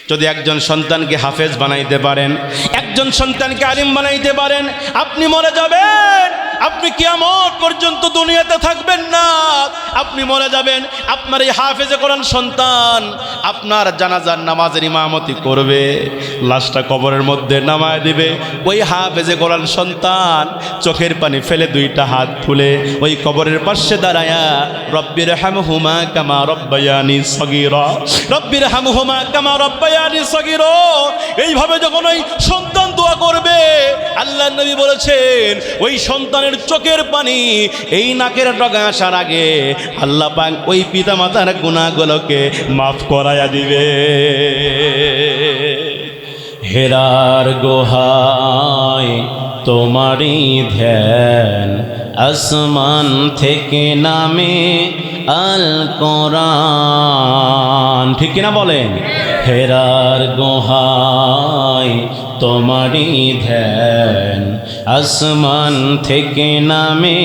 যদি একজন সন্তানকে হাফেজ বানাইতে পারেন, একজন সন্তানকে আলিম বানাইতে পারেন, আপনি মরে যাবেন, আপনি কিয়ামত পর্যন্ত দুনিয়াতে থাকবেন না। আপনি মরে যাবেন, আপনার এই হাফেজে কোরআন সন্তান আপনার জানাজার নামাজের ইমামতি করবে, লাশটা কবরের মধ্যে নামায় দিবে। ওই হাফেজে কোরআন সন্তান চোখের পানি ফেলে দুইটা হাত তুলে ওই কবরের পাশে দাঁড়ায়া রব্বির হামহুমা কামা রব্বায়ানি সগীরা, রব্বির হামহুমা কামা রব্বায়ানি সগীরা, এইভাবে যখন ওই সন্তান দোয়া করবে, আল্লাহর নবী বলেছেন ওই সন্তানের চোখের পানি এই নাকের ডগা আসার আগে আল্লাহ পাক ওই পিতামাতার গুনাহগুলোকে মাফ করায়া দিবে। হেরার গুহায় তোমারই ধ্যান, আসমান থেকে নামে আল কোরআন, ঠিক কিনা বলেন? হেরার গুহায় তোমারই ধ্যান, আসমান থেকে নামে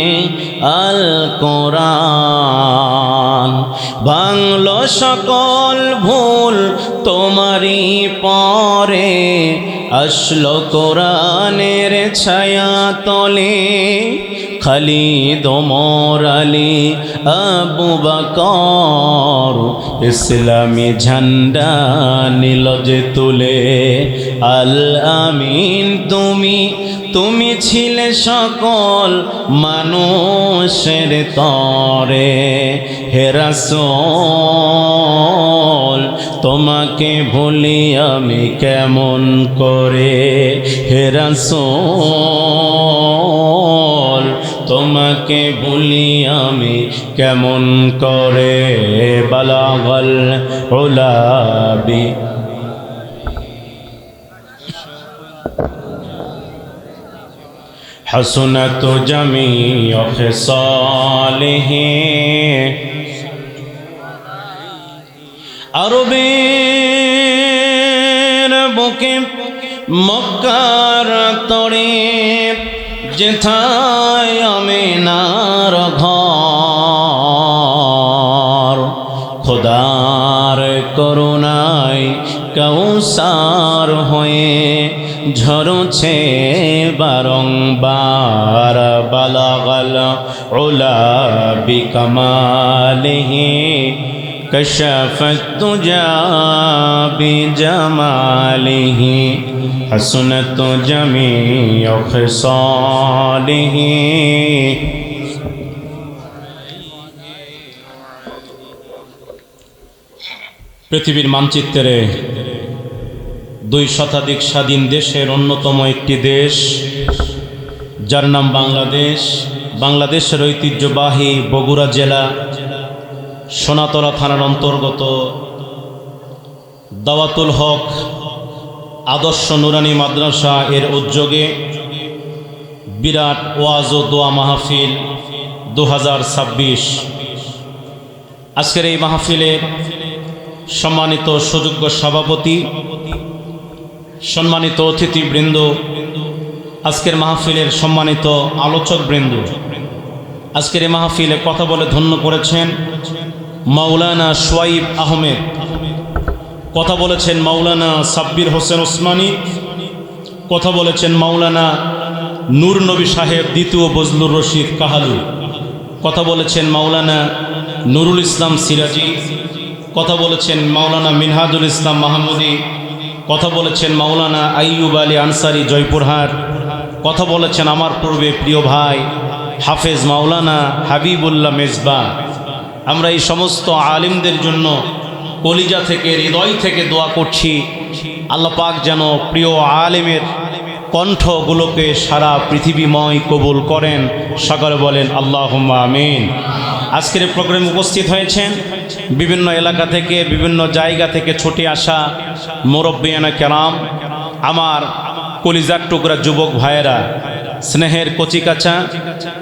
আল কোরআন। বাংলো সকল ভুল তোমারই পরে, আসলো কোরআনের ছায়া তলে। খালিদ ওমর আলী আবু বকর ইসলামী ঝান্ডা নিল যে তুলে। আল আমিন তুমি ছিলে সকল মানুষের তরে। হে রাসূল তোমাকে ভুলি আমি কেমন করে। হে রাসূল তোমাকে ভুলি আমি কেমন করে। বালাগাল উলা বি হাসনাত জামিউ খিসালিহি। আরবের বুকে মক্কার তরে, যেথায় আমিনার ঘর। খোদার করুণায় কাউসার হয়ে ঝরছে বারংবার। বালাগাল উলা বিকামালিহি কশফত তুজা বিজামালিহি। হাসনাত জামিউ খিসালিহি। পৃথিবীর মানচিত্রে 2 শতাধিক স্বাধীন দেশের অন্যতম একটি দেশ, যার নাম বাংলাদেশ। বাংলাদেশের ঐতিহ্যবাহী বগুড়া জেলা সোনাতলা থানার অন্তর্গত দাওয়াতুল হক আদর্শ নুরানি মাদ্রাসা এর উদ্যোগে বিরাট ওয়াজ ও দোয়া মাহফিল 2026। আজকের এই মাহফিলের সম্মানিত সুযোগ্য সভাপতি, সম্মানিত অতিথিবৃন্দ, আজকের মাহফিলের সম্মানিত আলোচকবৃন্দ, আজকের এই মাহফিলে কথা বলে ধন্য করেছেন মাওলানা সোয়াইব আহমেদ, কথা বলেছেন মাওলানা সাব্বির হোসেন ওসমানী, কথা বলেছেন মাওলানা নূর নবী সাহেব দ্বিতীয় বজলুর রশিদ কাহালু, কথা বলেছেন মাওলানা নুরুল ইসলাম সিরাজি, কথা বলেছেন মাওলানা মিনহাজুল ইসলাম মাহমুদি, কথা বলেছেন মাওলানা আইয়ুব আলী আনসারি জয়পুরহাট, কথা বলেছেন আমার পূর্বে প্রিয় ভাই হাফেজ মাওলানা হাবিবুল্লাহ মেজবা। আমরা এই সমস্ত আলিমদের জন্য কলিজা থেকে, হৃদয় থেকে দোয়া করছি, আল্লাহ পাক যেন প্রিয় আলেমের কণ্ঠগুলোকে সারা পৃথিবীময় কবুল করেন। সকলে বলেন আল্লাহুম্মা আমিন। আজকের এই প্রোগ্রামে উপস্থিত হয়েছেন বিভিন্ন এলাকা থেকে, বিভিন্ন জায়গা থেকে ছুটে আসা মুরব্বিয়ানা কেরাম, আমার কলিজার টুকরা যুবক ভাইয়েরা, স্নেহের কচিকাচা,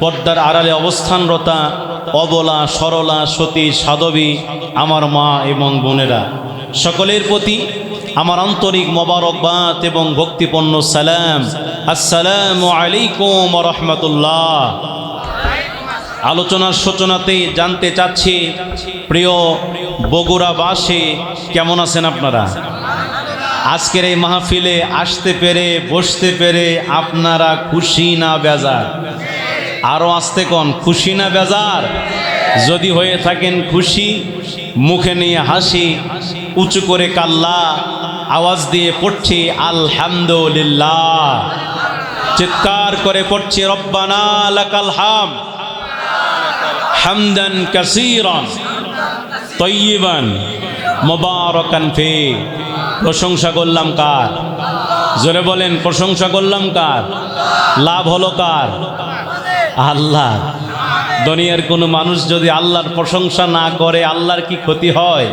পর্দার আড়ালে অবস্থানরতা অবলা সরলা সতী সাধবী আমার মা এবং বোনেরা, সকলের প্রতি আমার আন্তরিক মোবারকবাদ এবং ভক্তিপূর্ণ সালাম। আসসালামু আলাইকুম ওয়া রাহমাতুল্লাহ। আলোচনার সূচনাতেই জানতে চাচ্ছি, প্রিয় বগুড়াবাসী কেমন আছেন আপনারা? আজকের এই মাহফিলে আসতে পেরে বসতে পেরে আপনারা খুশি না বেজার? আরো আসতে কোন, খুশি না বেজার? যদি হয়ে থাকেন খুশি, মুখে নিয়ে হাসি, উঁচু করে কাল্লা আওয়াজ দিয়ে পড়ছি আলহামদুলিল্লাহ, চিৎকার করে পড়ছি রব্বানা লাকাল হামদ হামদান কাসীরান তয়্যিবান মুবারাকান ফি। প্রশংসা করলাম কার? জোরে বলেন, প্রশংসা করলাম কার? লাভ হলো কার? আল্লাহ। দুনিয়ার কোনো মানুষ যদি আল্লাহর প্রশংসা না করে আল্লাহর কি ক্ষতি হয়?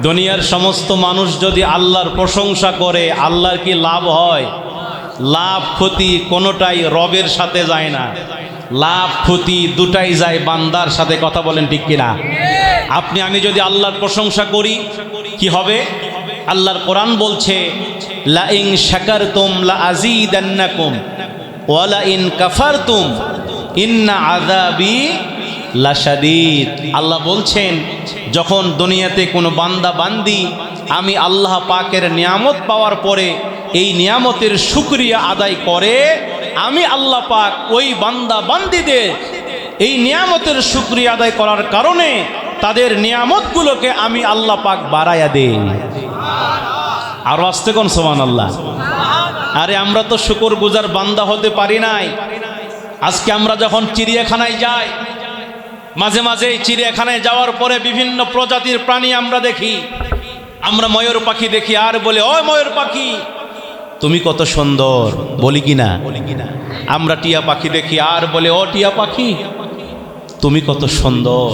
দুনিয়ার সমস্ত মানুষ যদি আল্লাহর প্রশংসা করে আল্লাহর কি লাভ হয়? লাভ ক্ষতি কোনোটাই রবের সাথে যায় না, লাভ ক্ষতি দুটাই যায় বান্দার সাথে। কথা বলেন ঠিক কিনা? আপনি আমি যদি আল্লাহর প্রশংসা করি কি হবে? আল্লাহর কোরআন বলছে লা ইন শাকারতুম লা আযীদান্নাকুম ওয়া লা ইন কাফারতুম ইন্না আযাবি লাশাদীদ। আল্লাহ বলছেন যখন দুনিয়াতে কোনো বান্দা বান্দি আমি আল্লাহ পাকের নিয়ামত পাওয়ার পরে এই নিয়ামতের শুকরিয়া আদায় করে, আমি আল্লাহ পাক ওই বান্দা বান্দিদের এই নিয়ামতের শুকরিয়া আদায় করার কারণে তাদের নিয়ামতগুলোকে আমি আল্লাহ পাক বাড়াইয়া দেই। আর আসতে কোন সুবহানাল্লাহ। আরে আমরা তো শুকরগুজার বান্দা হতে পারি নাই। আজকে আমরা যখন চিড়িয়াখানায় যাই, মাঝে মাঝে চিড়িয়াখানায় যাওয়ার পরে বিভিন্ন প্রজাতির প্রাণী আমরা দেখি। আমরা ময়ূর পাখি দেখি আর বলে ও ময়ূর পাখি তুমি কত সুন্দর, বলি কিনা? আমরা টিয়া পাখি দেখি আর বলে ও টিয়া পাখি তুমি কত সুন্দর।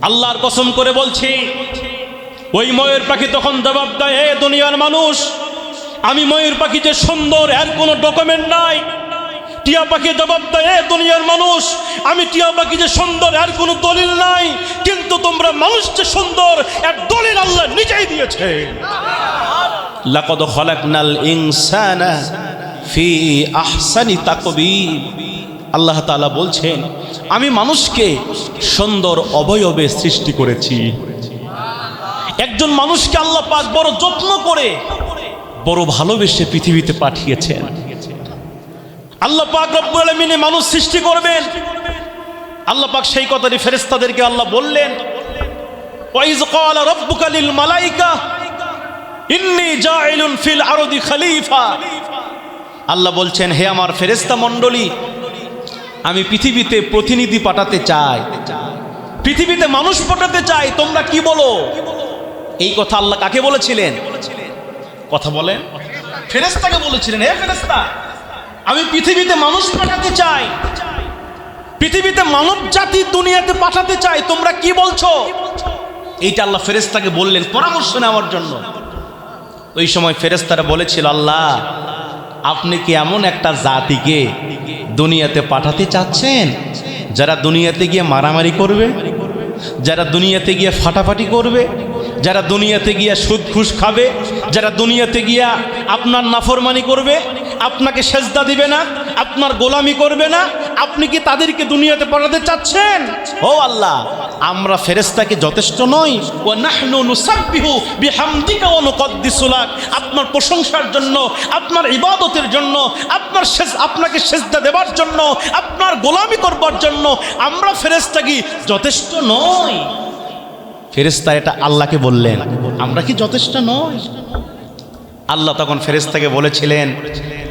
আল্লাহর কসম করে বলছি ওই ময়ূর পাখি তখন জবাব দেয়, হে দুনিয়ার মানুষ, আমি ময়ূর পাখি যে সুন্দর এর কোনো ডকুমেন্ট নাই। টিয়া পাখি জবাব দেয়, হে দুনিয়ার মানুষ, আমি টিয়া পাখি যে সুন্দর এর কোনো দলিল নাই, কিন্তু তোমরা মানুষ যে সুন্দর এর দলিল আল্লাহ নিজেই দিয়েছে। লাকাদ খালাকনাল ইনসানা ফি আহসানি তাকবীর। আল্লাহ তাআলা বলছেন আমি মানুষকে সুন্দর অবয়বে সৃষ্টি করেছি। একজন মানুষকে আল্লাহ পাক বড় যত্ন করে বড় ভালোবেসে পৃথিবীতে পাঠিয়েছেন। আল্লাহ পাক রব্বুল আলামিন মানুষ সৃষ্টি করবেন, আল্লাহ পাক সেই কথাটি ফেরেশতাদেরকে আল্লাহ বললেন, ওয়াইজ ক্বালা রাব্বুকা লিল মালাইকা ইন্নী জাইলুন ফিল আরদি খলিফা। আল্লাহ বলছেন হে আমার ফেরেশতা মণ্ডলী, আমি পৃথিবীতে প্রতিনিধি পাঠাতে চাই, পৃথিবীতে মানুষ পাঠাতে চাই, তোমরা কি বলো? এই কথা আল্লাহ কাকে বলেছিলেন? কথা বলেন, ফেরেশতাকে বলেছিলেন, হে ফেরেশতা আমি পৃথিবীতে মানুষ পাঠাতে চাই, পৃথিবীতে মানব জাতি দুনিয়াতে পাঠাতে চাই, তোমরা কি বলছো? এইটা আল্লাহ ফেরেশতাকে বললেন পরামর্শ নেওয়ার জন্য। ওই সময় ফেরেশতারা বলেছিল, আল্লাহ আপনি কি এমন একটা জাতিকে দুনিয়াতে পাঠাতে চাচ্ছেন যারা দুনিয়াতে গিয়ে মারামারি করবে, যারা দুনিয়াতে গিয়ে ফাটাফাটি করবে, যারা দুনিয়াতে গিয়া সুদ ঘুষ খাবে, যারা দুনিয়াতে গিয়া আপনার নাফরমানি করবে, আপনাকে সেজদা দিবে না, আপনার গোলামি করবে না, আপনি কি তাদেরকে দুনিয়াতে পাঠাতে চাচ্ছেন? ও আল্লাহ, আমরা ফেরেশতাকে যথেষ্ট নই? ওয়া নাহনু নুসাব্বিহু বিহামদিকা ওয়া নুকদ্দিসু লাক, আপনার প্রশংসার জন্য, আপনার ইবাদতের জন্য, আপনাকে সেজদা দেওয়ার জন্য, আপনার গোলামি করবার জন্য আমরা ফেরেশতা কি যথেষ্ট নই? ফেরেশতা এটা আল্লাহকে বললেন, আমরা কি যথেষ্ট নই? আল্লাহ তখন ফেরেশতাকে বলেছিলেন,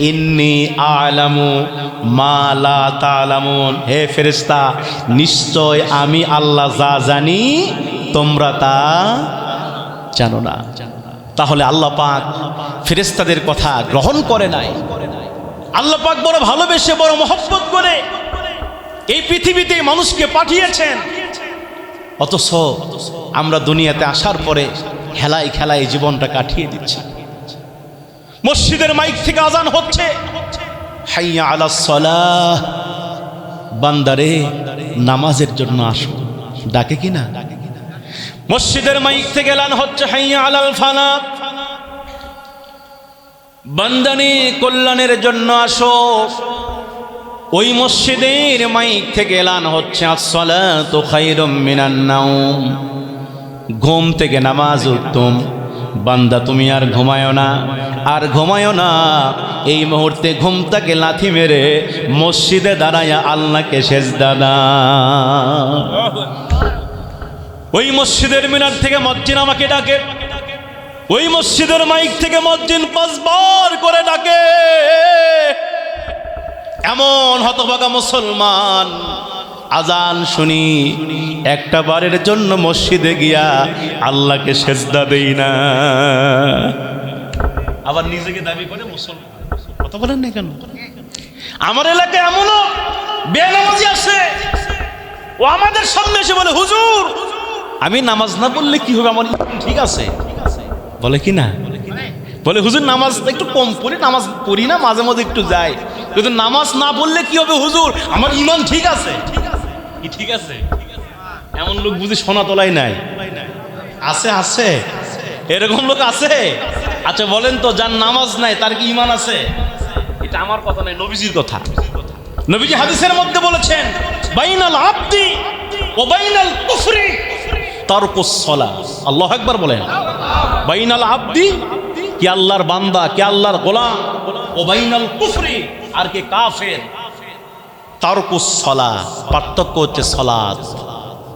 ইন্নী আ'লামু মা লা তা'লামুন। হে ফেরেশতা, নিশ্চয় আমি আল্লাহ যা জানি তোমরা তা জানো না। তাহলে আল্লাহ পাক ফেরেশতাদের কথা গ্রহণ করে নাই। আল্লাহ পাক বড় ভালোবেসে বড় মহব্বত করে এই পৃথিবীতে মানুষকে পাঠিয়েছেন, অথচ আমরা দুনিয়াতে আসার পরে খেলায় খেলায় জীবনটা কাটিয়ে দিচ্ছি। মসজিদের মাইক থেকে আজান হচ্ছে, হাইয়া আলাস সালাহ, বান্দারে নামাজের জন্য আসো, ডাকে কিনা? মসজিদের মাইক থেকে এলান হচ্ছে হাইয়া আলাল ফালাহ, বান্দানি কল্যাণের জন্য আসো। ওই মসজিদের মাইক থেকে এলান হচ্ছে আসসালাতু খায়রুম মিনান নাওম, ঘুম থেকে নামাজ উত্তম, বান্দা তুমি আর ঘুমায়ো না, আর ঘুমায়ো না। এই মুহূর্তে ঘুমটাকে লাথি মেরে মসজিদে দাঁড়ায়া আল্লাহকে সেজদা দাও। ওই মসজিদের মিনার থেকে মসজিদ আমাকে ডাকে, ওই মসজিদের মাইক থেকে মসজিদ 5 বার করে ডাকে। এমন হতভাগা মুসলমান আজান শুনি একটা বারের জন্য মসজিদে গিয়া আল্লাহকে সেজদা দেই না, আবার নিজেকে দাবি করে মুসলমান। কথা বলেন না কেন? আমার এলাকায় এমনও বেনামাজি আছে, ও আমাদের সামনে এসে বলে, হুজুর আমি নামাজ না পড়লে কি হবে, আমার ঠিক আছে? বলে কি না? বলে হুজুর নামাজ একটু কম পড়ি, নামাজ পড়ি না, মাঝে মাঝে একটু যাই, কিন্তু নামাজ না পড়লে কি হবে হুজুর, আমার ইমান ঠিক আছে। কি ঠিক আছে? এমন লোক বুঝি সোনা তোলাই নাই? আছে আছে, এরকম লোক আছে। আচ্ছা বলেন তো, যার নামাজ নাই তার কি ইমান আছে? এটা আমার কথা নাই, নবীজির কথা। নবীজি হাদিসের মধ্যে বলেছেন, বাইনাল আবদি ওয়া বাইনাল কুফরি তারকুস সালাহ। আল্লাহু আকবার বলেন। বাইনাল আবদি কি আল্লাহর বান্দা, কি আল্লাহর গোলাম, ও বাইনাল কুফরি আর কে কাফের, তারকুস সালাহ পার্থক্য হচ্ছে সালাত।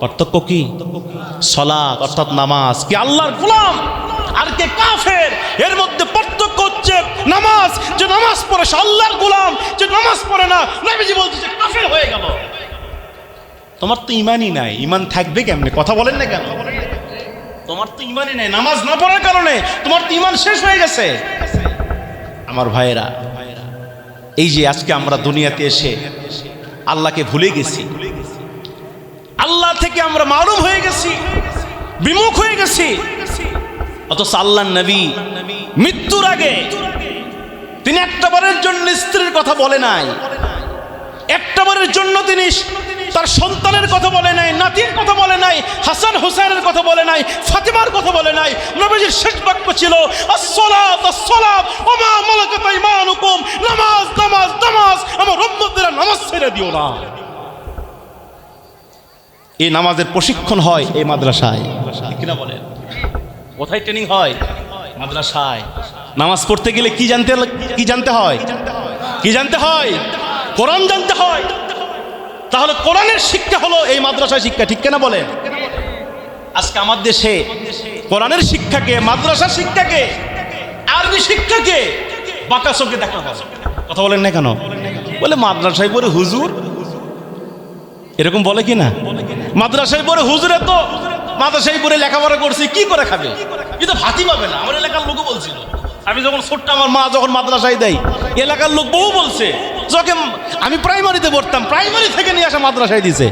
পার্থক্য কি? সালাত অর্থাৎ নামাজ। কি আল্লাহর গোলাম আর কে কাফের, এর মধ্যে পার্থক্য হচ্ছে নামাজ। যে নামাজ পড়ে সে আল্লাহর গোলাম, যে নামাজ পড়ে না নবীজি বলছে যে কাফের হয়ে গেল। তোমার তো ইমানই নাই, ইমান থাকবে কেমনে? কথা বলেন না কেন? তোমার তো ইমানই নাই, নামাজ না পড়ার কারণে তোমার তো ইমান শেষ হয়ে গেছে। আমার ভাইয়েরা, এই যে আজকে আমরা দুনিয়াতে এসে আল্লাহকে ভুলে গেছি, আল্লাহ থেকে আমরা মারুম হয়ে গেছি, বিমুখ হয়ে গেছি। অথচ আল্লাহর নবী মৃত্যুর আগে তিনি একটাবারের জন্য স্ত্রীর কথা বলে নাই, একটাবারের জন্য তিনি তার সন্তানের কথা বলে নাই, নাতির কথা বলে নাই, হাসান হুসাইনের কথা বলে নাই, ফাতিমার কথা বলে নাই। নবীজির শেষ বাক্য ছিল আস-সালাত আস-সালাত ওয়া মা মালাকাত আইমানুকুম, নামাজ নামাজ নামাজ, আমার উম্মতেরা নামাজ ছেড়ে দিও না। এই নামাজের প্রশিক্ষণ হয় এই মাদ্রাসায়, কিনা বলেন? কোথায় ট্রেনিং হয়? মাদ্রাসায়। নামাজ পড়তে গেলে কি জানতে হয়? কি জানতে হয়? কোরআন জানতে হয়। তাহলে কোরআনের শিক্ষা হলো এই মাদ্রাসায় শিক্ষা, ঠিক কিনা বলেন? আজকে আমার দেশে কোরআনের শিক্ষাকে, মাদ্রাসার শিক্ষাকে, আরবি শিক্ষাকে বাঁকা চোখে দেখা হয়। কথা বলেন না কেন? বলে মাদ্রাসায় পড়ে হুজুর, এরকম বলে কি না? মাদ্রাসায় পড়ে হুজুরে তো মাদ্রাসায় পড়ে লেখাপড়া করছে, কি করে খাবে? কিন্তু ভাতই পাবে না। আমার এলাকার লোকও বলছিল, আমি যখন ছোট্ট, আমার মা যখন মাদ্রাসায় দেয়, এলাকার লোক বহু বলছে, যখন আমি প্রাইমারিতে পড়তাম, প্রাইমারি থেকে নিয়ে আসা মাদ্রাসায় দিছে।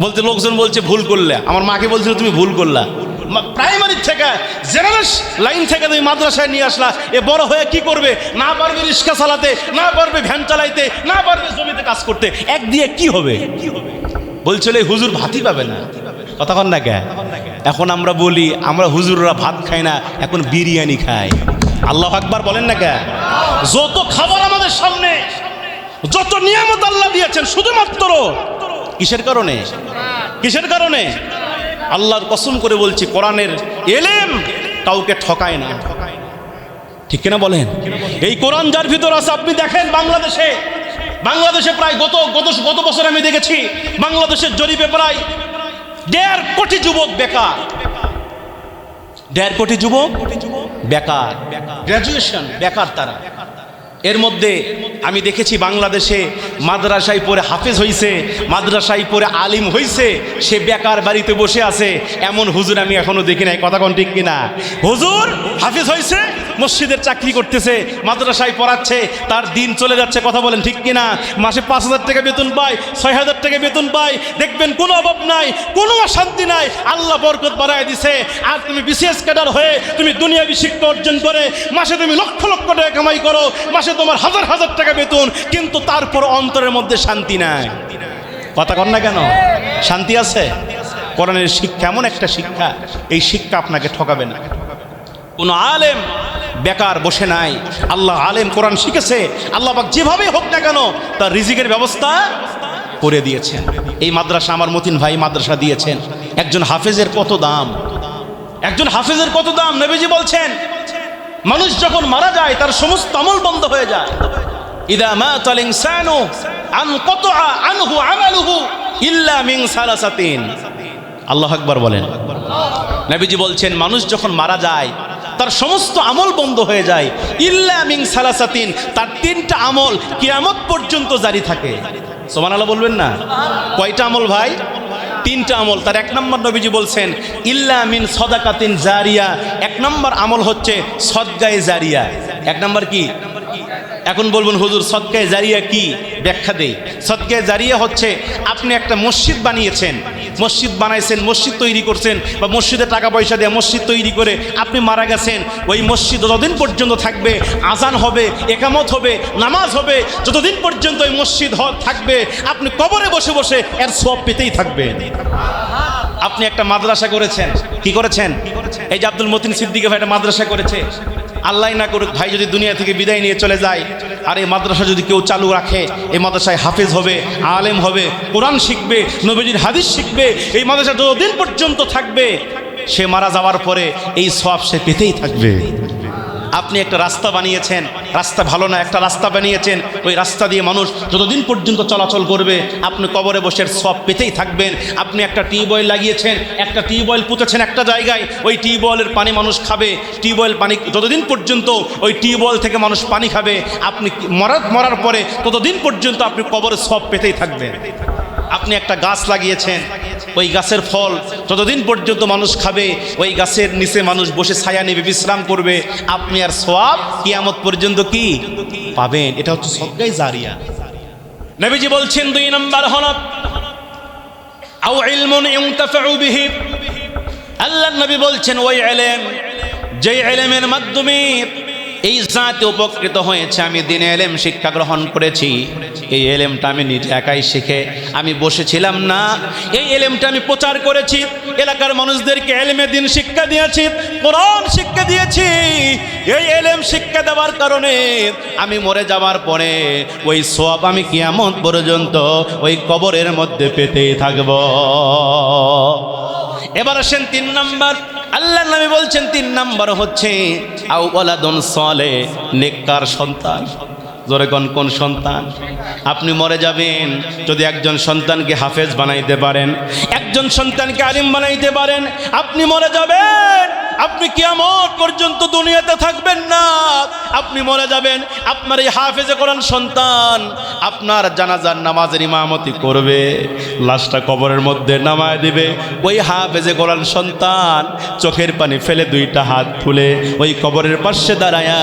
বলতে লোকজন বলছে ভুল করলে, আমার মাকে বলছিল তুমি ভুল করলা, প্রাইমারি থেকে জেনারেল লাইন থেকে তুমি মাদ্রাসায় নিয়ে আসলা, এ বড় হয়ে কি করবে? না পারবে রিক্সা চালাতে, না পারবে ভ্যান চালাইতে, না পারবে জমিতে কাজ করতে, এক দিয়ে কি হবে? বলছিল এই হুজুর ভাতই পাবে না। কথা কন না কে? এখন আমরা বলি আমরা হুজুররা ভাত খাই না, এখন বিরিয়ানি খাই। আল্লাহু আকবার বলেন না কে? যত খাবার আমাদের সামনে, যত নিয়ামত আল্লাহ দিয়েছেন, শুধুমাত্র কিসের কারণে? কিসের কারণে? আল্লাহর কসম করে বলছি, কোরআনের ইলম কাউকে ঠকায় না, ঠিক কিনা বলেন? এই কোরআন যার ভিতর আছে, আপনি দেখেন বাংলাদেশে প্রায় গত বছর আমি দেখেছি, বাংলাদেশের জরিপে প্রায় 1.5 কোটি যুবক বেকার। 1.5 কোটি যুবক বেকার, গ্রাজুয়েশন বেকার তারা। এর মধ্যে আমি দেখেছি বাংলাদেশে মাদ্রাসায় পড়ে হাফেজ হইছে, মাদ্রাসায় পড়ে আলিম হইছে, সে বেকার বাড়িতে বসে আছে, এমন হুজুর আমি এখনো দেখি নাই। কথা কোন ঠিক কিনা? হুজুর হাফেজ হইছে, মসজিদের চাকরি করতেছে, মাদ্রাসায় পড়াচ্ছে, তার দিন চলে যাচ্ছে। কথা বলেন ঠিক কিনা? মাসে 5,000 টাকা বেতন পায়, 6,000 টাকা বেতন পায়, দেখবেন কোনো অভাব নাই, কোনো অশান্তি নাই, আল্লাহ বরকত বাড়ায় দিছে। আর তুমি বিসিএস ক্যাডার হয়ে তুমি দুনিয়াবি শিক্ষা অর্জন করে মাসে তুমি লক্ষ লক্ষ টাকা কামাই করো, মাসে তোমার হাজার হাজার টাকা বেতন, কিন্তু তারপর অন্তরের মধ্যে শান্তি নাই। কথা কন না কেন? শান্তি আছে? কোরআনের শিক্ষা এমন একটা শিক্ষা, এই শিক্ষা আপনাকে ঠকাবে না। কোন আলেম বেকার বসে নাই, আল্লাহ আলেম কোরআন শিখেছে, আল্লাহ পাক যেভাবে হোক না কেন তার রিজিকের ব্যবস্থা করে দিয়েছেন। এই মাদ্রাসা আমার মতিন ভাই মাদ্রাসা দিয়েছেন। একজন হাফেজের কত দাম, একজন হাফেজের কত দাম? নবীজি বলছেন মানুষ যখন মারা যায় তার সমস্ত আমল বন্ধ হয়ে যায়। ইদা মাতাল ইনসানু আনকাতা আনহু আমালুহু ইল্লা মিন সালাসাতিন। আল্লাহু আকবার বলেন। নবীজি বলছেন মানুষ যখন মারা যায় তার সমস্ত আমল বন্ধ হয়ে যায়, ইল্লা মিন সালাসাতিন, তার তিনটা আমল কিয়ামত পর্যন্ত জারি থাকে। সুবহানাল্লাহ বলবেন না? কয়টা আমল ভাই? তিনটা আমল। তার এক নম্বর নবীজি বলছেন ইল্লা মিন সাদাকাতিন জারিয়া, এক নম্বর আমল হচ্ছে সদকায়ে জারিয়া। এক নম্বর কি? এখন বলবেন হুজুর সদকায়ে জারিয়া কি? ব্যাখ্যা দেই। সদকায়ে জারিয়া হচ্ছে আপনি একটা মসজিদ বানিয়েছেন, মসজিদ বানাইছেন, মসজিদ তৈরি করছেন, বা মসজিদে টাকা পয়সা দিয়ে মসজিদ তৈরি করে আপনি মারা গেছেন। ওই মসজিদ যতদিন পর্যন্ত থাকবে, আজান হবে, একামত হবে, নামাজ হবে, যতদিন পর্যন্ত ওই মসজিদ থাকবে আপনি কবরে বসে বসে এর সওয়াব পেতেই থাকবেন। আপনি একটা মাদ্রাসা করেছেন, কি করেছেন? এই যে আব্দুল মতিন সিদ্দিকী ভাই একটা মাদ্রাসা করেছে। আল্লাহ না করুক ভাই যদি দুনিয়া থেকে বিদায় নিয়ে চলে যায়, আর এই মাদ্রাসা যদি কেউ চালু রাখে, এই মাদ্রাসায় হাফেজ হবে, আলেম হবে, কোরআন শিখবে, নবীজির হাদিস শিখবে, এই মাদ্রাসা যতদিন পর্যন্ত থাকবে সে মারা যাওয়ার পরে এই সওয়াব সে পেতেই থাকবে। আপনি একটা রাস্তা বানিয়েছেন, রাস্তা ভালো না, একটা রাস্তা বানিয়েছেন, ওই রাস্তা দিয়ে মানুষ যতদিন পর্যন্ত চলাচল করবে আপনি কবরে বসে সওয়াব পেতেই থাকবেন। আপনি একটা টিউবওয়েল লাগিয়েছেন, একটা টিউবওয়েল পুঁতেছেন একটা জায়গায়, ওই টিউবওয়েলের পানি মানুষ খাবে, টিউবওয়েল পানি যতদিন পর্যন্ত ওই টিউবওয়েল থেকে মানুষ পানি খাবে, আপনি মরার পরে ততদিন পর্যন্ত আপনি কবরে সওয়াব পেতেই থাকবেন। আপনি একটা গাছ লাগিয়েছেন, ওই গাছের ফল যতদিন পর্যন্ত মানুষ খাবে ওই গাছের নিচে মানুষ বসে ছায়া নেবে, বিশ্রাম করবে, আপনি আর সওয়াব কিয়ামত পর্যন্ত কি পাবেন। এটা হচ্ছে সদকায়ে জারিয়া। নবীজি বলছেন দুই নাম্বার হলো আও ইলমুন ইউনতাফাউ বিহি। আল্লাহর নবী বলছেন ওই ইলম, যে ইলমের মাধ্যমে এই জাতি উপকৃত হয়েছে। আমি দ্বীনে ইলম শিক্ষা গ্রহণ করেছি, এই ইলমটা আমি নিজে একাই শিখে আমি বসেছিলাম না, এই ইলমটা আমি প্রচার করেছি, এলাকার মানুষদেরকে ইলমে দ্বীন শিক্ষা দিয়েছি, কোরআন শিক্ষা দিয়েছি। এই ইলম শিক্ষা দেওয়ার কারণে আমি মরে যাওয়ার পরে ওই সওয়াব আমি কিয়ামত পর্যন্ত ওই কবরের মধ্যে পেতেই থাকব। এবার আসেন তিন নাম্বার। আল্লাহর নবী বলছেন তিন নাম্বার হচ্ছে আও ওয়ালাদুন সালেহ, নেককার সন্তান। জোরে কোন কোন সন্তান? আপনি মরে যাবেন, যদি একজন সন্তানকে হাফেজ বানাইতে পারেন, একজন সন্তানকে আলিম বানাইতে পারেন, আপনি মরে যাবেন, আপনি কিয়ামত পর্যন্ত দুনিয়াতে থাকবেন না। আপনি মরে যাবেন, আপনার এই হাফেজে কোরআন সন্তান আপনার জানাজার নামাজের ইমামতি করবে, লাশটা কবরের মধ্যে নামায় দিবে। ওই হাফেজে কোরআন সন্তান চোখের পানি ফেলে দুইটা হাত তুলে ওই কবরের পাশে দাঁড়ায়া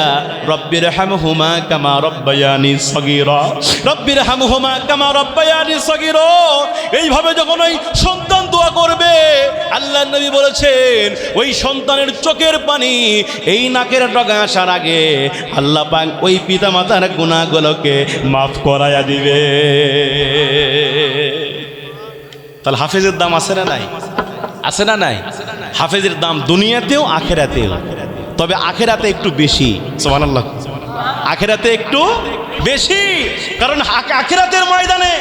রব্বির হামহুমা কামা রব্বায়ানি সগীরা, রব্বির হামহুমা কামা রব্বায়ানি সগীরা, এইভাবে যখন ওই সন্তান দোয়া করবে, আল্লাহর নবী বলেছেন ওই সন্তানের চোখের পানি এই নাকের ডগা আসার আগে আল্লাহ পাক ওই পিতা মাতার গুনাহগুলোকে মাফ করায়া দিবে। তাহলে হাফেজের দাম আছে না নাই? আছে না নাই? হাফেজের দাম দুনিয়াতেও আখেরাতেও, তবে আখেরাতে একটু বেশি। সুবহানাল্লাহ, আখেরাতে একটু বেশি, কারণ আখেরাতের ময়দানে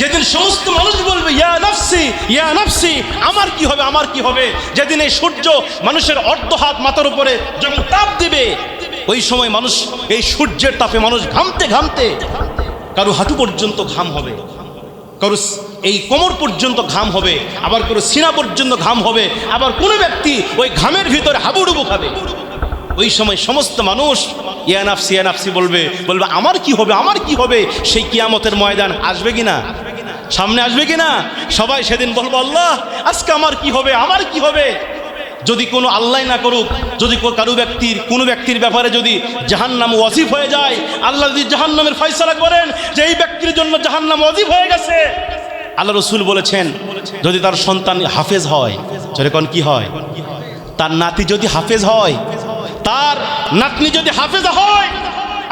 যেদিন সমস্ত মানুষ বলবে ইয়া নাফসি ইয়া নাফসি, আমার কি হবে, আমার কি হবে, যেদিন এই সূর্য মানুষের অর্ধ হাত মাথার উপরে যখন তাপ দিবে, ওই সময় মানুষ এই সূর্যের তাপে মানুষ ঘামতে ঘামতে, কারো হাঁটু পর্যন্ত ঘাম হবে, কারো এই কোমর পর্যন্ত ঘাম হবে, আবার কারো সিনা পর্যন্ত ঘাম হবে, আবার কোনো ব্যক্তি ওই ঘামের ভিতরে হাবুডুবু খাবে। ওই সময় সমস্ত মানুষ ইয়া নাফসি ইয়া নাফসি বলবে, বলবে আমার কি হবে, আমার কি হবে। সেই কিয়ামতের ময়দান আসবে কিনা, সামনে আসবে কিনা? সবাই সেদিন বলবো আল্লাহ আজকে আমার কি হবে, আমার কি হবে। যদি কোনো আল্লাহ না করুক, যদি কোনো ব্যক্তির ব্যাপারে যদি জাহান্নাম ওয়াজিব হয়ে যায়, আল্লাহ যদি জাহান্নামের ফয়সালা করেন যে এই ব্যক্তির জন্য জাহান্নাম ওয়াজিব হয়ে গেছে, আল্লাহ রসুল বলেছেন যদি তার সন্তান হাফেজ হয়, যেরকম কি হয়, তার নাতি যদি হাফেজ হয়, তার নাতনি যদি হাফেজা হয়,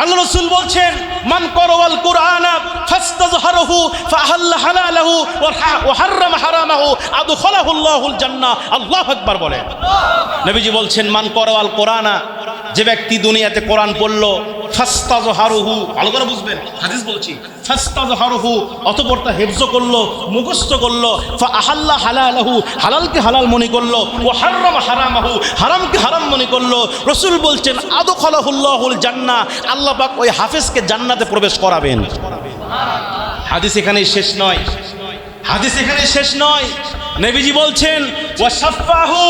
আল্লাহ রাসূল বলছেন মান করাল কুরআনা ফাস্তাযহারহু ফাহাল্লা হালালাহু ওয়া হারামা হারামাহু আদখালাহু আল্লাহুল জান্নাহ। আল্লাহু আকবার বলেন। নবীজি বলছেন মান করাল কুরআনা, যে ব্যক্তি দুনিয়াতে কোরআন পড়লো, ফাস্তাযহারুহু, ভালো করে বুঝবেন, হাদিস বলছি, ফাস্তাযহারুহু, অতঃপর তা হেফজ করলো, মুখস্থ করলো, ফাআহাল্লা হালালাহু, হালালকে হালাল মনে করলো, ওয়া হাররামা হারামাহু, হারামকে হারাম মনে করলো। রাসূল বলছেন আদখালাহুল্লাহুল জান্নাহ, আল্লাহ পাক ওই হাফেজকে জান্নাতে প্রবেশ করাবেন। হাদিস এখানেই শেষ নয়, হাদিস এখানেই শেষ নয়। নবীজি বলছেন ওয়াসাফাহু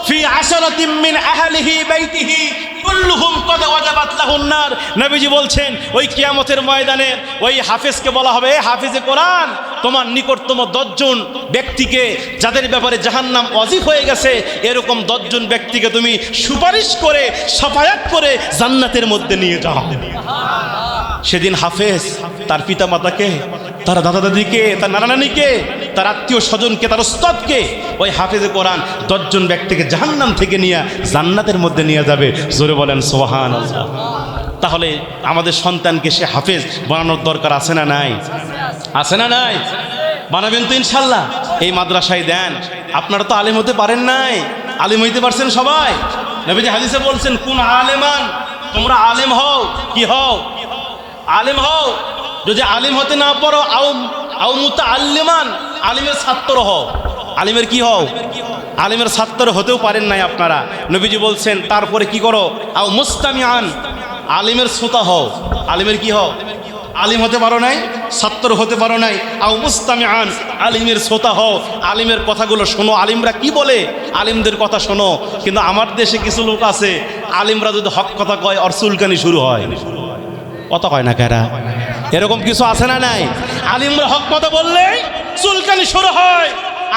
ফি আশরাতিন মিন আহলিহি বাইতিহি কুল্লুহুম ক্বাদ ওয়াজাবাত লাহুন নার। নবীজি বলছেন ওই কিয়ামতের ময়দানে ওই হাফেজকে বলা হবে, এ হাফেজে কোরআন, তোমার নিকটতম 10 জন ব্যক্তিকে যাদের ব্যাপারে জাহান্নাম ওয়াজিব হয়ে গেছে, এরকম 10 জন ব্যক্তিকে তুমি সুপারিশ করে শাফায়াত করে জান্নাতের মধ্যে নিয়ে যাও। সেদিন হাফেজ তার পিতা মাতাকে, তার দাদা দাদিকে, তার নানা নানিকে, তার আত্মীয় স্বজনকে, তার উস্তাদকে, ওই হাফেজে কোরআন 10 জন ব্যক্তিকে জাহান্নাম থেকে নিয়ে জান্নাতের মধ্যে নিয়ে যাবে। জোরে বলেন সুবহানাল্লাহ। তাহলে আমাদের সন্তানকে সে হাফেজ বানানোর দরকার আছে না নাই? আছে না নাই? বানাবেন তো ইনশাল্লাহ। এই মাদ্রাসায় দেন। আপনারা তো আলেম হতে পারেন নাই, আলেম হইতে পারছেন সবাই। নবীজি হাদিসে বলছেন কোন আলেমান, তোমরা আলেম হও। কি হও? আলেম হও। যদি আলিম হতে না পারো আও মুতাআল্লিমান, আলিমের ছাত্র হও। আলিমের কি হও? আলিমের ছাত্র হতেও পারেন নাই আপনারা। নবীজি বলছেন তারপরে কি করো? আও মুস্তামিআন, আলিমের শ্রোতা হও। আলিমের কি হও? আলিম হতে পারো নাই, ছাত্র হতে পারো নাই, আও মুস্তামিআন, আলিমের শ্রোতা হও। আলিমের কথাগুলো শোনো, আলিমরা কি বলে আলিমদের কথা শোনো। কিন্তু আমার দেশে কিছু লোক আছে, আলিমরা যদি হক কথা কয় আর চুলকানি শুরু হয়। কথা কয় না কারা? এরকম কিছু আছে না নাই? আলিমরা হক কথা বললেই চুলকানি শুরু হয়,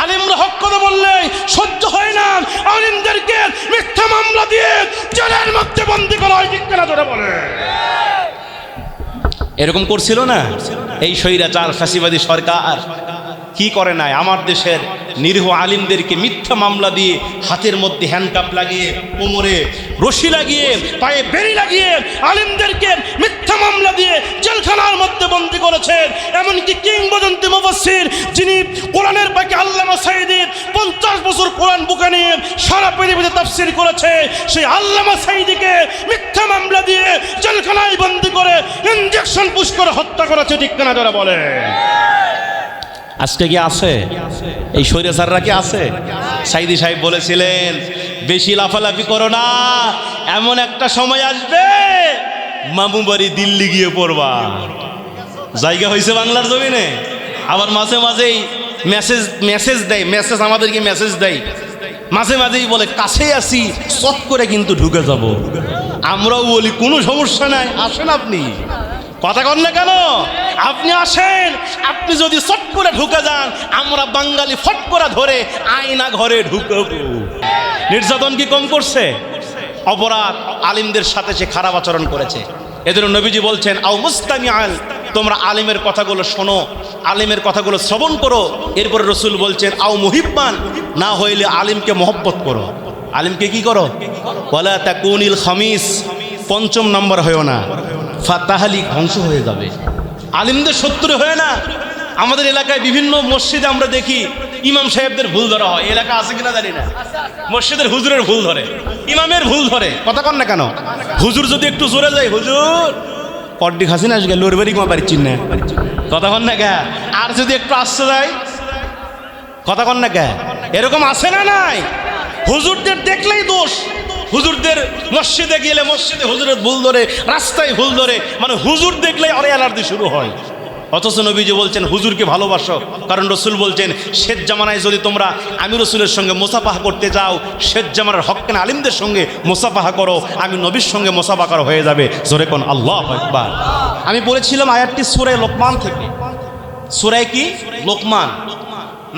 আলিমরা হক কথা বললেই সহ্য হয় না, আলিমদেরকে মিথ্যা মামলা দিয়ে জেলের মধ্যে বন্দী করা হয়। ঠিক কিনা জোরে বলে? এরকম করছিল না এই স্বৈরাচার ফ্যাসিবাদী সরকার? কি করে নাই? আমার দেশের নিরীহ আলিমদেরকে মিথ্যা মামলা দিয়ে হাতের মধ্যে হ্যান্ডকাপ লাগিয়ে, কোমরে রশি লাগিয়ে, পায়ে বেড়ি লাগিয়ে আলিমদেরকে মিথ্যা মামলা দিয়ে জেলখানার মধ্যে বন্দী করেছেন। এমনকি কিংবদন্তি মুফাসসির যিনি কোরআনের বাকি আল্লামা সাঈদীর 50 বছর কোরআন বুকে নিয়ে সারা পৃথিবীতে তাফসীর করেছে, সেই আল্লামা সাঈদীকে মিথ্যা মামলা দিয়ে জেলখানায় বন্দী করে ইনজেকশন পুশ করে হত্যা করেছে। ঠিক কিনা যারা বলে? আজকে কি আছে এই স্বৈরাচাররা? কি আছে? সাইদি সাহেব বলেছিলেন বেশি লাফালাফি করো না, এমন একটা সময় আসবে মামু বাড়ি দিল্লি গিয়ে পড়বা। জায়গা হয়েছে বাংলার জমিনে। আবার মাঝে মাঝেই মেসেজ দেয়, আমাদেরকে মেসেজ দেয়, মাঝে মাঝেই বলে কাছে আসি, চট করে কিন্তু ঢুকে যাব। আমরাও বলি কোনো সমস্যা নাই, আসেন আপনি। কথা কন না কেন? আপনি আসেন। আপনি যদি চট করে ঢুকে যান, আমরা বাঙালি ফট করে ধরে আয়না ঘরে ঢুকবো। নির্যাতন কি কম করছে? অপরাধ, আলিমদের সাথে সে খারাপ আচরণ করেছে। এজন্য নবীজি বলছেন আও মুস্তামিআন, তোমরা আলিমের কথাগুলো শোনো, আলিমের কথাগুলো শ্রবণ করো। এরপরে রসুল বলছেন আও মুহিব্বান, না হইলে আলিমকে মহব্বত করো। আলিমকে কি করো? ওয়ালা তাকুনিল খামিস, 5ম নম্বর হয়েও না, তাহলে ধ্বংস হয়ে যাবে। আলিমদের শত্রু হয়ে না। আমাদের এলাকায় বিভিন্ন মসজিদে আমরা দেখি ইমাম সাহেবদের ভুল ধরা হয়। এলাকা আছে কিনা জানি না, মসজিদের হুজুরের ভুল ধরে, ইমামের ভুল ধরে। কথা কন না কেন? হুজুর যদি একটু জোরে যায়, হুজুর কড্ডি খাসি না আজকে লোরবাড়ি কমা পারি চিন্না। কথা কন না কে? আর যদি একটু আসতে যায়, কথা কন না কে? এরকম আছে না নাই? হুজুরদের দেখলেই দোষ। হুজুরদের মসজিদে গেলে মসজিদে হুজুরের ভুল ধরে, রাস্তায় ভুল ধরে, মানে হুজুর দেখলেই আরে অ্যালার্জি শুরু হয়। অথচ নবীজি বলছেন হুজুরকে ভালোবাসো, কারণ রসুল বলছেন শেষ জামানায় যদি তোমরা আমি রসুলের সঙ্গে মোসাফাহা করতে যাও, শেষ জামানার হক্কানা আলিমদের সঙ্গে মোসাফাহা করো, আমি নবীর সঙ্গে মোসাফাহা হয়ে যাবে। জোরে কোন আল্লাহু আকবার। আমি বলেছিলাম আয়াতটি সূরা লোকমান থেকে। সূরা কি? লোকমান।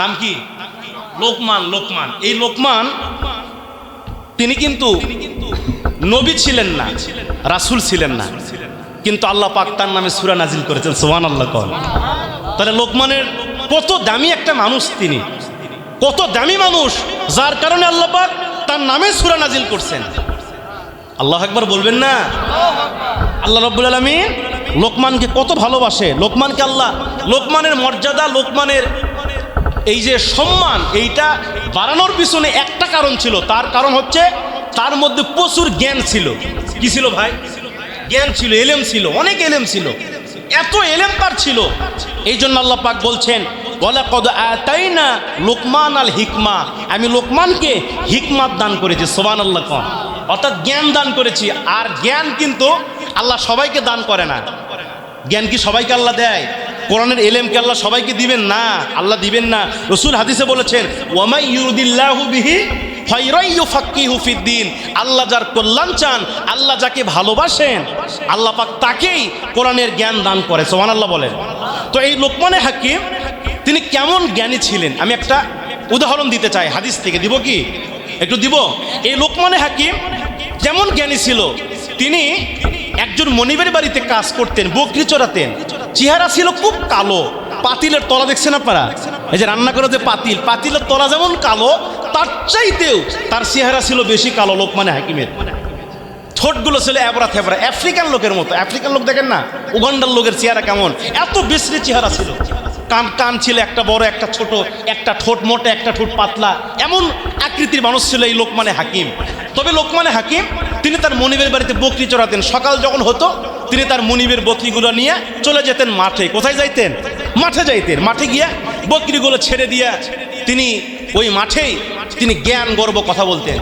নাম কি? লোকমান। লোকমান, এই লোকমান তিনি কিন্তু নবী ছিলেন না, রাসূল ছিলেন না, কিন্তু আল্লাহ পাক তার নামে সূরা নাজিল করেছেন। সুবহানাল্লাহ কোন। তাহলে লোকমানের কত দামি একটা মানুষ, তিনি কত দামি মানুষ, যার কারণে আল্লাহ পাক তার নামে সূরা নাজিল করছেন। আল্লাহু আকবার বলবেন না? আল্লাহ রাব্বুল আলামিন লোকমানকে কত ভালোবাসে। লোকমানকে আল্লাহ, লোকমানের মর্যাদা, লোকমানের এই যে সম্মান, এইটা বাড়ানোর পিছনে একটা কারণ ছিল। তার কারণ হচ্ছে তার মধ্যে প্রচুর জ্ঞান ছিল। কি ছিল ভাই? জ্ঞান ছিল, এলেম ছিল, অনেক এলেম ছিল, এত এলেম তার ছিল। এই জন্য আল্লাহ পাক বলছেন ওয়ালাকাদ আতাইনা লুকমান আল হিকমা, আমি লোকমানকে হিকমাত দান করেছি, সুবহানাল্লাহ কোন, অর্থাৎ জ্ঞান দান করেছি। আর জ্ঞান কিন্তু আল্লাহ সবাইকে দান করে না। জ্ঞান কি সবাইকে আল্লাহ দেয়? কোরআনের এলেমকে আল্লাহ সবাইকে দিবেন না, আল্লাহ দিবেন না। রাসূল হাদিসে বলেছেন ওয়ামাই ইউরিদিল্লাহু বিহি খায়রান ইউফাক্কিহু ফিদ্দিন, আল্লাহ যার কল্যাণ চান, আল্লাহ যাকে ভালোবাসেন, আল্লাহ পাক তাকেই কোরআনের জ্ঞান দান করে, সুবহানাল্লাহ বলেন। তো এই লোকমানে হাকিম তিনি কেমন জ্ঞানী ছিলেন, আমি একটা উদাহরণ দিতে চাই হাদিস থেকে। দিব কি? একটু দিব। এই লোকমানে হাকিম যেমন জ্ঞানী ছিল, তিনি একজন মনিবের বাড়িতে কাজ করতেন, বকরি চড়াতেন। চেহারা ছিল খুব কালো, পাতিলের তলা দেখছেন আপনারা, এই যে রান্না করে যে পাতিল, পাতিলের তলা যেমন কালো, তার চাইতেও তার চেহারা ছিল বেশি কালো লোকমানে হাকিমের। ঠোঁটগুলো ছিল এবড়া থেবড়া, আফ্রিকান লোকের মতো। আফ্রিকান লোক দেখেন না, উগান্ডার লোকের চেহারা কেমন, এত বিশ্রী চেহারা ছিল। কান ছিল একটা বড় একটা ছোট, একটা ঠোঁট মোটা একটা ঠোঁট পাতলা, এমন আকৃতির মানুষ ছিল এই লোকমানে হাকিম। তবে লোকমানে হাকিম তিনি তার মনিবের বাড়িতে বকরি চড়াতেন। সকাল যখন হতো তিনি তার মনিবের বকরিগুলো নিয়ে চলে যেতেন মাঠে। কোথায় যাইতেন? মাঠে যাইতেন। মাঠে গিয়া বকরিগুলো ছেড়ে দিয়া তিনি ওই মাঠেই তিনি জ্ঞান গর্ব কথা বলতেন,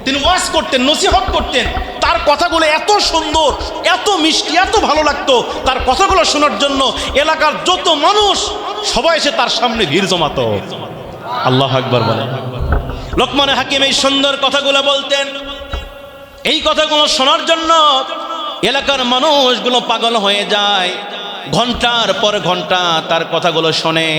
তিনি ওয়াজ করতেন, নসিহত করতেন। তার কথাগুলো এত সুন্দর, এত মিষ্টি, এত ভালো লাগতো। তার কথাগুলো শোনার জন্য এলাকার যত মানুষ সবাই এসে তার সামনে ভিড় জমাতো। আল্লাহু আকবার বলেন। লোকমানে হাকিম এই সুন্দর কথাগুলো বলতেন। এই কথাগুলো শোনার জন্য এলাকার মানুষগুলো পাগল হয়ে যায়। ঘন্টার পর ঘন্টা তার কথাগুলো শোনে।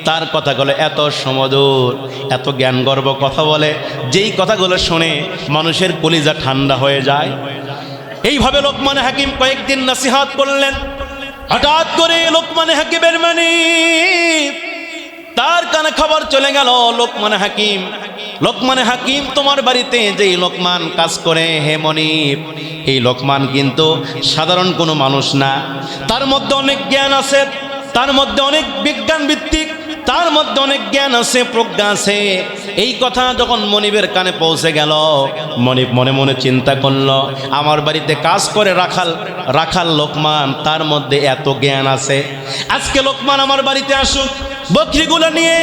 তার কথাগুলো এত সুমধুর, এত জ্ঞান গর্ব কথা বলে, যেই কথাগুলো শুনে মানুষের কলিজা ঠান্ডা হয়ে যায়। এইভাবে লোকমানে হাকিম কয়েকদিন নসিহত করলেন। হঠাৎ করে লোকমানে হাকিমের তার কানে খবর চলে গেল, লোকমানে হাকিম তোমার বাড়িতে যেই লোকমান কাজ করে, হে মনিব, এই লোকমান কিন্তু সাধারণ কোনো মানুষ না। তার মধ্যে অনেক জ্ঞান আছে, তার মধ্যে অনেক বিজ্ঞান ভিত্তিক, তার মধ্যে অনেক জ্ঞান আছে, প্রজ্ঞা আছে। এই কথা যখন মনিবের কানে পৌঁছে গেল, মনিব মনে মনে চিন্তা করলো, আমার বাড়িতে কাজ করে রাখাল লোকমান, তার মধ্যে এত জ্ঞান আছে। আজকে লোকমান আমার বাড়িতে আসুক, বকরিগুলো নিয়ে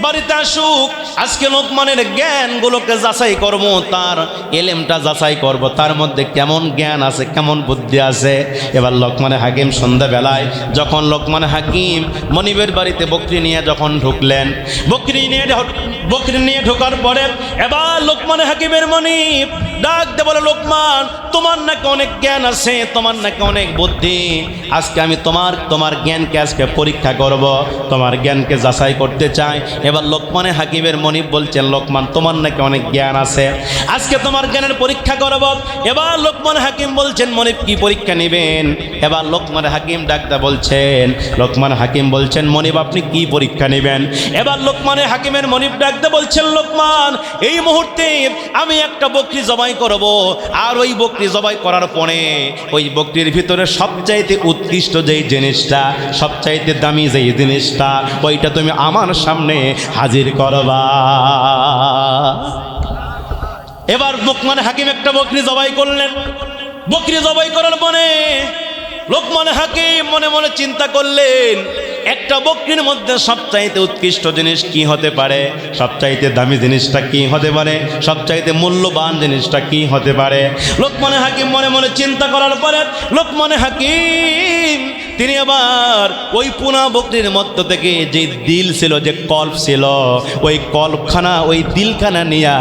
বাড়িতে আসুক, আজকে লোকমানের জ্ঞানগুলোকে যাচাই করব, তার এলেমটা যাচাই করব, তার মধ্যে কেমন জ্ঞান আছে, কেমন বুদ্ধি আছে। এবার লোকমানে হাকিম সন্ধ্যাবেলায় যখন লোকমানে হাকিম মনিবের বাড়িতে বকরি নিয়ে যখন ঢুকলেন, বকরি নিয়ে ঢোকার পরে এবার লোকমানে হাকিমের মনিব ডাক দে বলে, লোকমান, তোমার নাকি অনেক জ্ঞান আছে, তোমার নাকি অনেক বুদ্ধি, আজকে আমি তোমার জ্ঞানকে আজকে পরীক্ষা করব, তোমার জ্ঞানকে যাচাই করতে চাই। এবার লোকমানে হাকিমের মনিব বলছেন, লোকমান, তোমার নাকি অনেক জ্ঞান আছে, আজকে তোমার জ্ঞানের পরীক্ষা করব। এবার লোকমানে হাকিম বলছেন, মনিব কি পরীক্ষা নেবেন? এবার লোকমানে হাকিম ডাকদা বলছেন, মনিব আপনি কি পরীক্ষা নেবেন? এবার লোকমানে হাকিমের মনিব ডাকদা বলছেন, লোকমান, এই মুহূর্তে আমি একটা বকরি জবাই করব, আর ওই বকরি জবাই করার পরে ওই বকরির ভিতরে সবচাইতে উৎকৃষ্ট যেই জিনিসটা, সবচাইতে দামি যেই জিনিসটা, ওইটা তুমি আমার সামনে হাজির করবা। এবার লোকমানে হাকিম একটা বকরি জবাই করলেন। বকরি জবাই করার পরে লোকমানে হাকিম মনে মনে চিন্তা করলেন, একটা বকরির মধ্যে সবচাইতে উৎকৃষ্ট জিনিস কি হতে পারে, সবচাইতে দামি জিনিসটা কি হতে পারে, সবচাইতে মূল্যবান জিনিসটা কি হতে পারে। লোকমানে হাকিম মনে মনে চিন্তা করার পরে লোকমানে হাকিম তিনি আবার ওই পুনা বকরির মধ্য থেকে যে দিল ছিল, যে কল্প ছিল, ওই কল্পখানা, ওই দিলখানা নিয়ে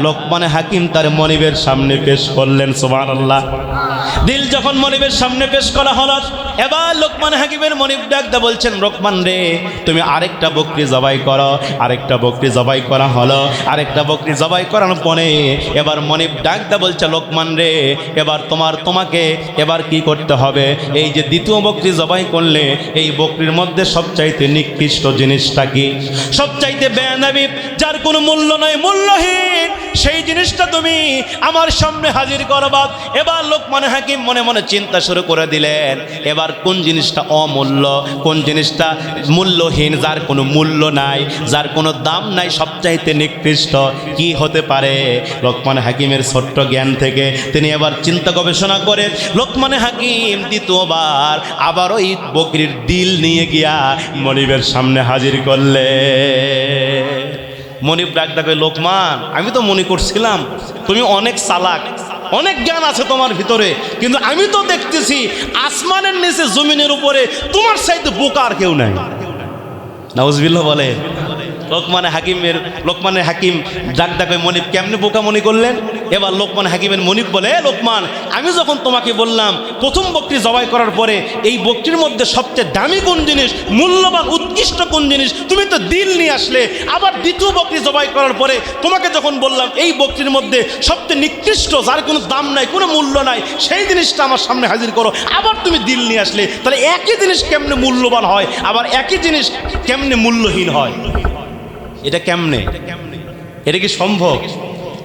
লোকমানে হাকিম তার মনিবের সামনে পেশ করলেন। সুবহানাল্লাহ। দিল যখন মনিবের সামনে পেশ করা হলো, এবার লোকমানে হাকিমের মনিব ডাকদা বলছেন, লোকমান রে, তুমি আরেকটা বকরি জবাই করো। আরেকটা বকরি জবাই করা হলো। আরেকটা বকরি জবাই করানোর পরে এবার মনিব ডাকদা বলছে, লোকমান রে, এবার তোমাকে এবার কি করতে হবে? এই যে দ্বিতীয় বকরি জবাই করলে, এই বকরির মধ্যে সবচাইতে নিকৃষ্ট জিনিসটা কি, সবচাইতে বেয়ানাবি, যার কোনো মূল্য নাই, মূল্যহীন, সেই জিনিসটা তুমি আমার সামনে হাজির করবা। এবার লোকমানে হাকিম মনে মনে চিন্তা শুরু করে দিলেন। এবার এবার কোন জিনিসটা অমূল্য, কোন জিনিসটা মূল্যহীন, যার কোনো মূল্য নাই, যার কোনো দাম নাই, সবচাইতে নিকৃষ্ট কি হতে পারে? লোকমান হাকিমের ছোট্ট জ্ঞান থেকে তিনি এবার চিন্তা গবেষণা করে লোকমান হাকিম দ্বিতীয়বার আবার ওই বকরির দিল নিয়ে গিয়া মনিবের সামনে হাজির করলে। মনিব ডাক ডাকে, লোকমান, আমি তো মনে করছিলাম তুমি অনেক চালাক, অনেক জ্ঞান আছে তোমার ভিতরে, কিন্তু আমি তো দেখতেছি আসমানের নিচে জমিনের উপরে তোমার চাইতে বোকা আর কেউ নাই। নাউজুবিল্লাহ বলে। লোকমানের হাকিম ডাক ডাকে, মনিব কেমনে বোকা মনে করলেন? এবার লোকমান হাকিমের মনিব বলে, লোকমান, আমি যখন তোমাকে বললাম প্রথম বকরি জবাই করার পরে এই বকরির মধ্যে সবচেয়ে দামি কোন জিনিস, মূল্যবান উৎকৃষ্ট কোন জিনিস, তুমি তো দিল নিয়ে আসলে। আবার দ্বিতীয় বকরি জবাই করার পরে তোমাকে যখন বললাম এই বকরির মধ্যে সবচেয়ে নিকৃষ্ট, যার কোনো দাম নাই, কোনো মূল্য নাই, সেই জিনিসটা আমার সামনে হাজির করো, আবার তুমি দিল নিয়ে আসলে। তাহলে একই জিনিস কেমনে মূল্যবান হয়, আবার একই জিনিস কেমনে মূল্যহীন হয়? এটা কেমনে? এটা কি সম্ভব?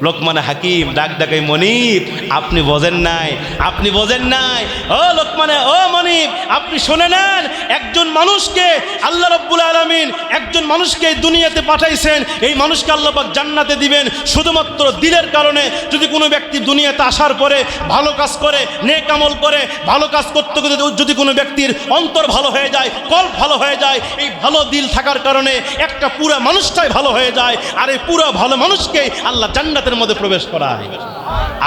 লোকমান হাকিম ডাক ডাকে, মনিব, আপনি বোঝেন নাই, আপনি বোঝেন নাই। ও লোকমানে, ও মনিব, আপনি শুনে নেন, একজন মানুষকে আল্লাহ রাব্বুল আলামিন একজন মানুষকে এই দুনিয়াতে পাঠাইছেন, এই মানুষকে আল্লাহ পাক জান্নাতে দিবেন শুধুমাত্র দিলের কারণে। যদি কোনো ব্যক্তি দুনিয়াতে আসার পরে ভালো কাজ করে, নেক আমল করে, ভালো কাজ করতে করতে যদি কোনো ব্যক্তির অন্তর ভালো হয়ে যায়, কল্প ভালো হয়ে যায়, এই ভালো দিল থাকার কারণে একটা পুরা মানুষটাই ভালো হয়ে যায়, আর এই পুরা ভালো মানুষকে আল্লাহ জান্নাতের মধ্যে প্রবেশ করায়।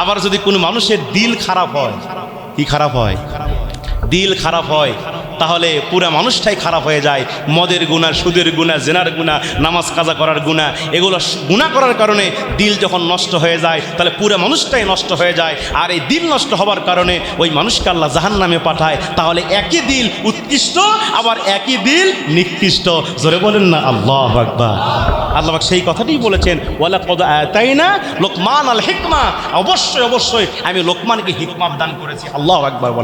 আবার যদি কোনো মানুষের দিল খারাপ হয়, কি খারাপ হয়? দিল খারাপ হয়, তাহলে পুরা মানুষটাই খারাপ হয়ে যায়। মদের গুনাহ, সুদের গুনাহ, জেনার গুনাহ, নামাজ কাজা করার গুনাহ, এগুলো গুনাহ করার কারণে দিল যখন নষ্ট হয়ে যায়, তাহলে পুরা মানুষটাই নষ্ট হয়ে যায়। আর এই দিল নষ্ট হওয়ার কারণে ওই মানুষকে আল্লাহ জাহান্নামে পাঠায়। তাহলে একই দিল উৎকৃষ্ট, আবার একই দিল নিকৃষ্ট। জোরে বলেন না আল্লাহু আকবার। আল্লাহ পাক সেই কথাটাই বলেছেন, ওয়ালাকাদ আতাইনা লোকমান আল হিকমা, অবশ্যই অবশ্যই আমি লোকমানকে হিকমত দান করেছি। আল্লাহু আকবার বলে।